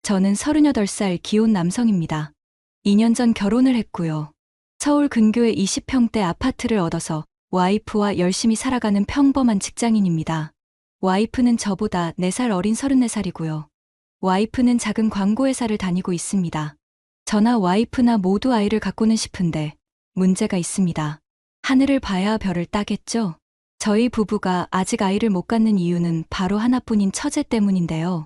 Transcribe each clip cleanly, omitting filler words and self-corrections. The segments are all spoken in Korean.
저는 38살 기혼 남성입니다. 2년 전 결혼을 했고요. 서울 근교의 20평대 아파트를 얻어서 와이프와 열심히 살아가는 평범한 직장인입니다. 와이프는 저보다 4살 어린 34살이고요. 와이프는 작은 광고회사를 다니고 있습니다. 저나 와이프나 모두 아이를 갖고는 싶은데 문제가 있습니다. 하늘을 봐야 별을 따겠죠? 저희 부부가 아직 아이를 못 갖는 이유는 바로 하나뿐인 처제 때문인데요.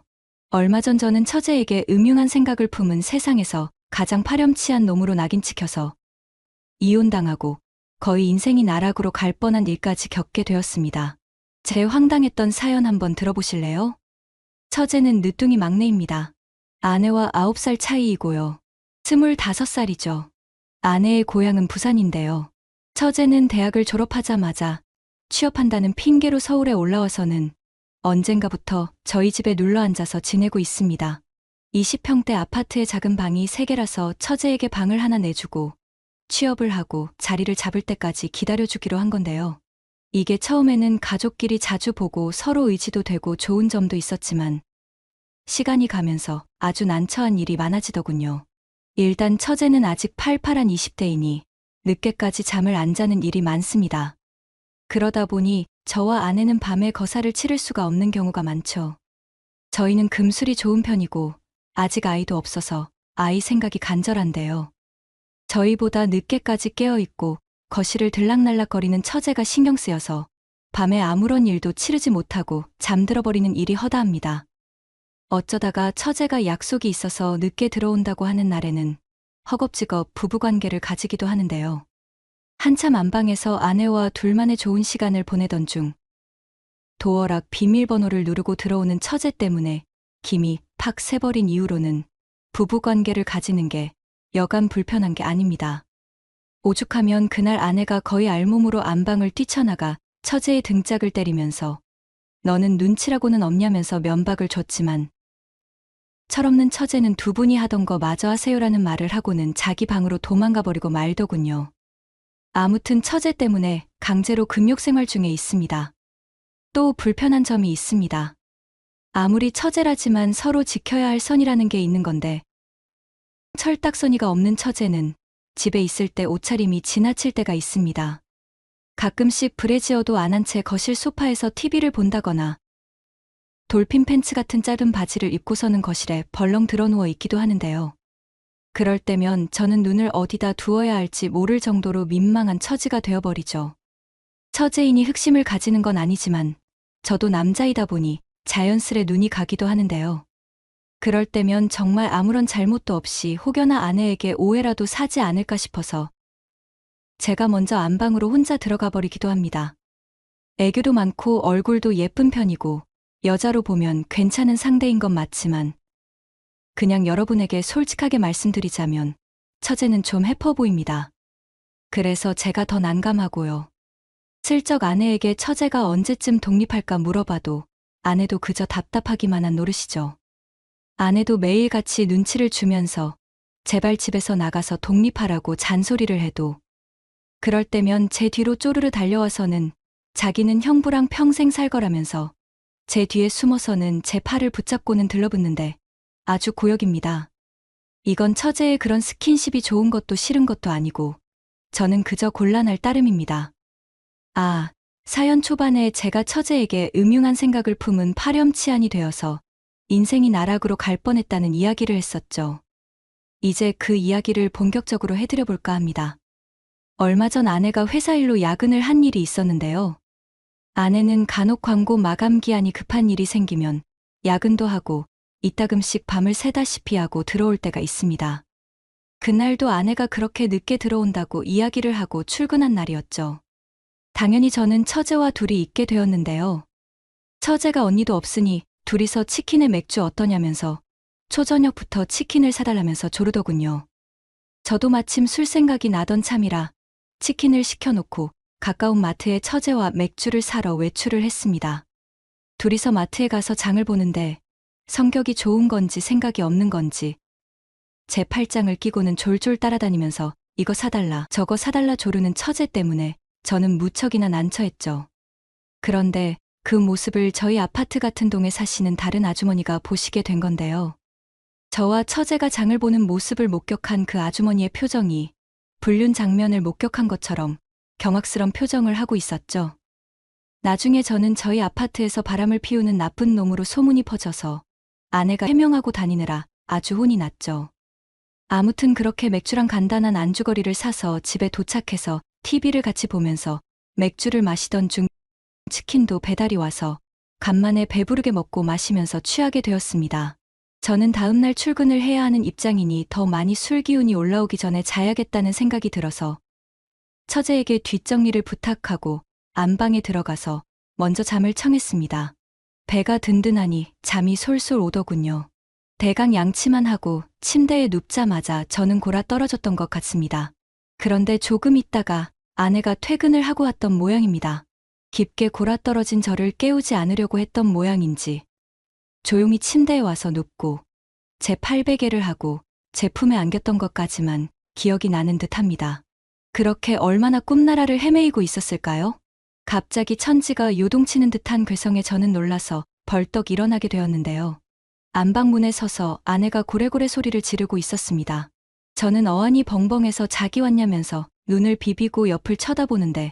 얼마 전 저는 처제에게 음흉한 생각을 품은 세상에서 가장 파렴치한 놈으로 낙인 찍혀서 이혼당하고 거의 인생이 나락으로 갈 뻔한 일까지 겪게 되었습니다. 제 황당했던 사연 한번 들어보실래요? 처제는 늦둥이 막내입니다. 아내와 9살 차이이고요. 25살이죠. 아내의 고향은 부산인데요. 처제는 대학을 졸업하자마자 취업한다는 핑계로 서울에 올라와서는 언젠가부터 저희 집에 눌러 앉아서 지내고 있습니다. 20평대 아파트의 작은 방이 3개라서 처제에게 방을 하나 내주고 취업을 하고 자리를 잡을 때까지 기다려주기로 한 건데요. 이게 처음에는 가족끼리 자주 보고 서로 의지도 되고 좋은 점도 있었지만 시간이 가면서 아주 난처한 일이 많아지더군요. 일단 처제는 아직 팔팔한 20대이니 늦게까지 잠을 안 자는 일이 많습니다. 그러다 보니 저와 아내는 밤에 거사를 치를 수가 없는 경우가 많죠. 저희는 금술이 좋은 편이고 아직 아이도 없어서 아이 생각이 간절한데요. 저희보다 늦게까지 깨어있고 거실을 들락날락거리는 처제가 신경 쓰여서 밤에 아무런 일도 치르지 못하고 잠들어버리는 일이 허다합니다. 어쩌다가 처제가 약속이 있어서 늦게 들어온다고 하는 날에는 허겁지겁 부부관계를 가지기도 하는데요. 한참 안방에서 아내와 둘만의 좋은 시간을 보내던 중 도어락 비밀번호를 누르고 들어오는 처제 때문에 김이 팍 새버린 이후로는 부부관계를 가지는 게 여간 불편한 게 아닙니다. 오죽하면 그날 아내가 거의 알몸으로 안방을 뛰쳐나가 처제의 등짝을 때리면서 너는 눈치라고는 없냐면서 면박을 줬지만 철없는 처제는 두 분이 하던 거 마저 하세요라는 말을 하고는 자기 방으로 도망가 버리고 말더군요. 아무튼 처제 때문에 강제로 금욕 생활 중에 있습니다. 또 불편한 점이 있습니다. 아무리 처제라지만 서로 지켜야 할 선이라는 게 있는 건데 철딱서니가 없는 처제는 집에 있을 때 옷차림이 지나칠 때가 있습니다. 가끔씩 브래지어도 안 한 채 거실 소파에서 TV를 본다거나 돌핀 팬츠 같은 짧은 바지를 입고서는 거실에 벌렁 드러누워 있기도 하는데요. 그럴 때면 저는 눈을 어디다 두어야 할지 모를 정도로 민망한 처지가 되어버리죠. 처제인이 흑심을 가지는 건 아니지만 저도 남자이다 보니 자연스레 눈이 가기도 하는데요. 그럴 때면 정말 아무런 잘못도 없이 혹여나 아내에게 오해라도 사지 않을까 싶어서 제가 먼저 안방으로 혼자 들어가 버리기도 합니다. 애교도 많고 얼굴도 예쁜 편이고 여자로 보면 괜찮은 상대인 건 맞지만 그냥 여러분에게 솔직하게 말씀드리자면 처제는 좀 해퍼 보입니다. 그래서 제가 더 난감하고요. 슬쩍 아내에게 처제가 언제쯤 독립할까 물어봐도 아내도 그저 답답하기만 한 노릇이죠. 아내도 매일같이 눈치를 주면서 제발 집에서 나가서 독립하라고 잔소리를 해도 그럴 때면 제 뒤로 쪼르르 달려와서는 자기는 형부랑 평생 살 거라면서 제 뒤에 숨어서는 제 팔을 붙잡고는 들러붙는데 아주 고역입니다. 이건 처제의 그런 스킨십이 좋은 것도 싫은 것도 아니고 저는 그저 곤란할 따름입니다. 아, 사연 초반에 제가 처제에게 음흉한 생각을 품은 파렴치한이 되어서 인생이 나락으로 갈 뻔했다는 이야기를 했었죠. 이제 그 이야기를 본격적으로 해드려 볼까 합니다. 얼마 전 아내가 회사 일로 야근을 한 일이 있었는데요. 아내는 간혹 광고 마감 기한이 급한 일이 생기면 야근도 하고 이따금씩 밤을 새다시피 하고 들어올 때가 있습니다. 그날도 아내가 그렇게 늦게 들어온다고 이야기를 하고 출근한 날이었죠. 당연히 저는 처제와 둘이 있게 되었는데요. 처제가 언니도 없으니 둘이서 치킨에 맥주 어떠냐면서 초저녁부터 치킨을 사달라면서 조르더군요. 저도 마침 술 생각이 나던 참이라 치킨을 시켜놓고 가까운 마트에 처제와 맥주를 사러 외출을 했습니다. 둘이서 마트에 가서 장을 보는데 성격이 좋은 건지 생각이 없는 건지 제 팔짱을 끼고는 졸졸 따라다니면서 이거 사달라 저거 사달라 조르는 처제 때문에 저는 무척이나 난처했죠. 그런데 그 모습을 저희 아파트 같은 동에 사시는 다른 아주머니가 보시게 된 건데요. 저와 처제가 장을 보는 모습을 목격한 그 아주머니의 표정이 불륜 장면을 목격한 것처럼 경악스런 표정을 하고 있었죠. 나중에 저는 저희 아파트에서 바람을 피우는 나쁜 놈으로 소문이 퍼져서 아내가 해명하고 다니느라 아주 혼이 났죠. 아무튼 그렇게 맥주랑 간단한 안주거리를 사서 집에 도착해서 TV를 같이 보면서 맥주를 마시던 중 치킨도 배달이 와서 간만에 배부르게 먹고 마시면서 취하게 되었습니다. 저는 다음날 출근을 해야 하는 입장이니 더 많이 술 기운이 올라오기 전에 자야겠다는 생각이 들어서 처제에게 뒷정리를 부탁하고 안방에 들어가서 먼저 잠을 청했습니다. 배가 든든하니 잠이 솔솔 오더군요. 대강 양치만 하고 침대에 눕자마자 저는 골아 떨어졌던 것 같습니다. 그런데 조금 있다가 아내가 퇴근을 하고 왔던 모양입니다. 깊게 골아 떨어진 저를 깨우지 않으려고 했던 모양인지 조용히 침대에 와서 눕고 제 팔베개를 하고 제 품에 안겼던 것까지만 기억이 나는 듯합니다. 그렇게 얼마나 꿈나라를 헤매이고 있었을까요? 갑자기 천지가 요동치는 듯한 괴성에 저는 놀라서 벌떡 일어나게 되었는데요. 안방문에 서서 아내가 고래고래 소리를 지르고 있었습니다. 저는 어안이 벙벙해서 자기 왔냐면서 눈을 비비고 옆을 쳐다보는데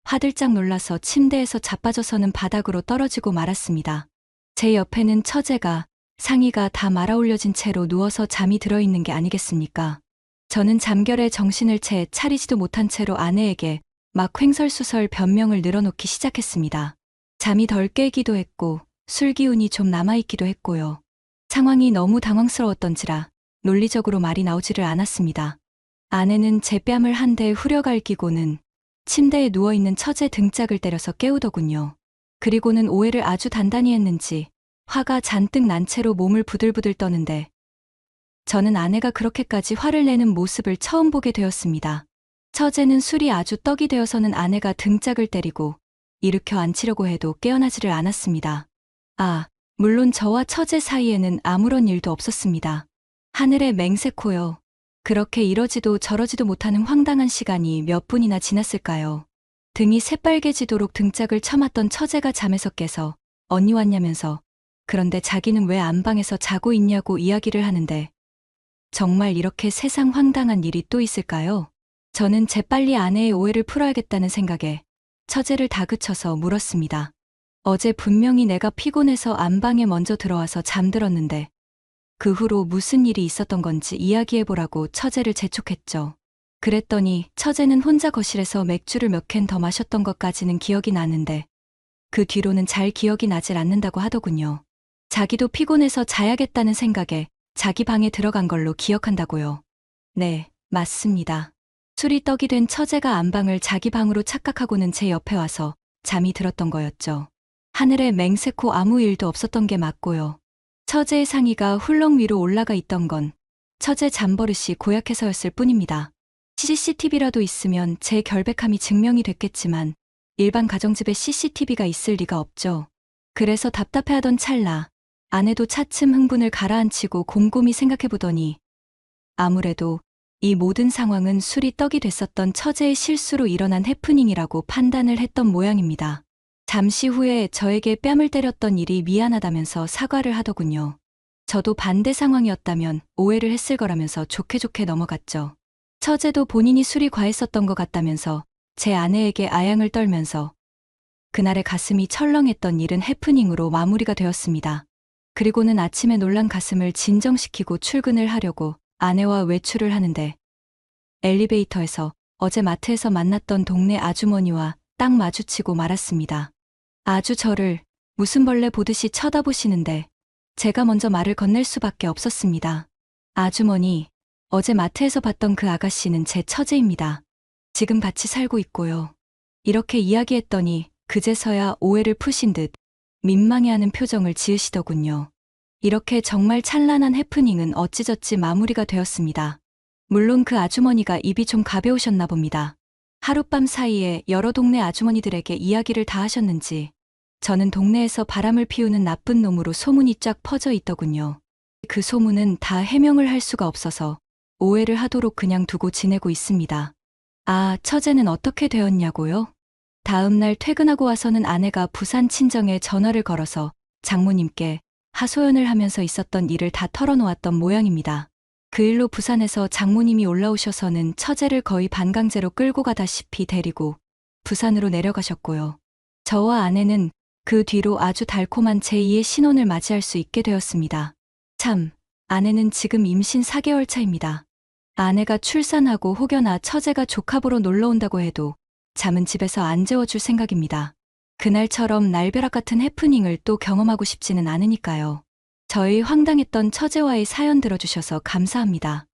화들짝 놀라서 침대에서 자빠져서는 바닥으로 떨어지고 말았습니다. 제 옆에는 처제가 상의가 다 말아올려진 채로 누워서 잠이 들어있는 게 아니겠습니까? 저는 잠결에 정신을 채 차리지도 못한 채로 아내에게 막 횡설수설 변명을 늘어놓기 시작했습니다. 잠이 덜 깨기도 했고 술 기운이 좀 남아있기도 했고요. 상황이 너무 당황스러웠던지라 논리적으로 말이 나오지를 않았습니다. 아내는 제 뺨을 한 대 후려갈기고는 침대에 누워있는 처제 등짝을 때려서 깨우더군요. 그리고는 오해를 아주 단단히 했는지 화가 잔뜩 난 채로 몸을 부들부들 떠는데 저는 아내가 그렇게까지 화를 내는 모습을 처음 보게 되었습니다. 처제는 술이 아주 떡이 되어서는 아내가 등짝을 때리고 일으켜 앉히려고 해도 깨어나지를 않았습니다. 물론 저와 처제 사이에는 아무런 일도 없었습니다. 하늘의 맹세코요. 그렇게 이러지도 저러지도 못하는 황당한 시간이 몇 분이나 지났을까요? 등이 새빨개지도록 등짝을 쳐맞던 처제가 잠에서 깨서 언니 왔냐면서 그런데 자기는 왜 안방에서 자고 있냐고 이야기를 하는데 정말 이렇게 세상 황당한 일이 또 있을까요? 저는 재빨리 아내의 오해를 풀어야겠다는 생각에 처제를 다그쳐서 물었습니다. 어제 분명히 내가 피곤해서 안방에 먼저 들어와서 잠들었는데 그 후로 무슨 일이 있었던 건지 이야기해보라고 처제를 재촉했죠. 그랬더니 처제는 혼자 거실에서 맥주를 몇 캔 더 마셨던 것까지는 기억이 나는데 그 뒤로는 잘 기억이 나질 않는다고 하더군요. 자기도 피곤해서 자야겠다는 생각에 자기 방에 들어간 걸로 기억한다고요. 네, 맞습니다. 술이 떡이 된 처제가 안방을 자기 방으로 착각하고는 제 옆에 와서 잠이 들었던 거였죠. 하늘에 맹세코 아무 일도 없었던 게 맞고요. 처제의 상의가 훌렁 위로 올라가 있던 건 처제 잠버릇이 고약해서였을 뿐입니다. CCTV라도 있으면 제 결백함이 증명이 됐겠지만 일반 가정집에 CCTV가 있을 리가 없죠. 그래서 답답해하던 찰나 아내도 차츰 흥분을 가라앉히고 곰곰이 생각해보더니 아무래도 이 모든 상황은 술이 떡이 됐었던 처제의 실수로 일어난 해프닝이라고 판단을 했던 모양입니다. 잠시 후에 저에게 뺨을 때렸던 일이 미안하다면서 사과를 하더군요. 저도 반대 상황이었다면 오해를 했을 거라면서 좋게 좋게 넘어갔죠. 처제도 본인이 술이 과했었던 것 같다면서 제 아내에게 아양을 떨면서 그날의 가슴이 철렁했던 일은 해프닝으로 마무리가 되었습니다. 그리고는 아침에 놀란 가슴을 진정시키고 출근을 하려고 아내와 외출을 하는데 엘리베이터에서 어제 마트에서 만났던 동네 아주머니와 딱 마주치고 말았습니다. 아주 저를 무슨 벌레 보듯이 쳐다보시는데 제가 먼저 말을 건넬 수밖에 없었습니다. 아주머니, 어제 마트에서 봤던 그 아가씨는 제 처제입니다. 지금 같이 살고 있고요. 이렇게 이야기했더니 그제서야 오해를 푸신 듯 민망해하는 표정을 지으시더군요. 이렇게 정말 찬란한 해프닝은 어찌저찌 마무리가 되었습니다. 물론 그 아주머니가 입이 좀 가벼우셨나 봅니다. 하룻밤 사이에 여러 동네 아주머니들에게 이야기를 다 하셨는지 저는 동네에서 바람을 피우는 나쁜 놈으로 소문이 쫙 퍼져 있더군요. 그 소문은 다 해명을 할 수가 없어서 오해를 하도록 그냥 두고 지내고 있습니다. 처제는 어떻게 되었냐고요? 다음 날 퇴근하고 와서는 아내가 부산 친정에 전화를 걸어서 장모님께 하소연을 하면서 있었던 일을 다 털어놓았던 모양입니다. 그 일로 부산에서 장모님이 올라오셔서는 처제를 거의 반강제로 끌고 가다시피 데리고 부산으로 내려가셨고요. 저와 아내는 그 뒤로 아주 달콤한 제2의 신혼을 맞이할 수 있게 되었습니다. 참, 아내는 지금 임신 4개월 차입니다. 아내가 출산하고 혹여나 처제가 조카보러 놀러 온다고 해도 잠은 집에서 안 재워줄 생각입니다. 그날처럼 날벼락 같은 해프닝을 또 경험하고 싶지는 않으니까요. 저희 황당했던 처제와의 사연 들어주셔서 감사합니다.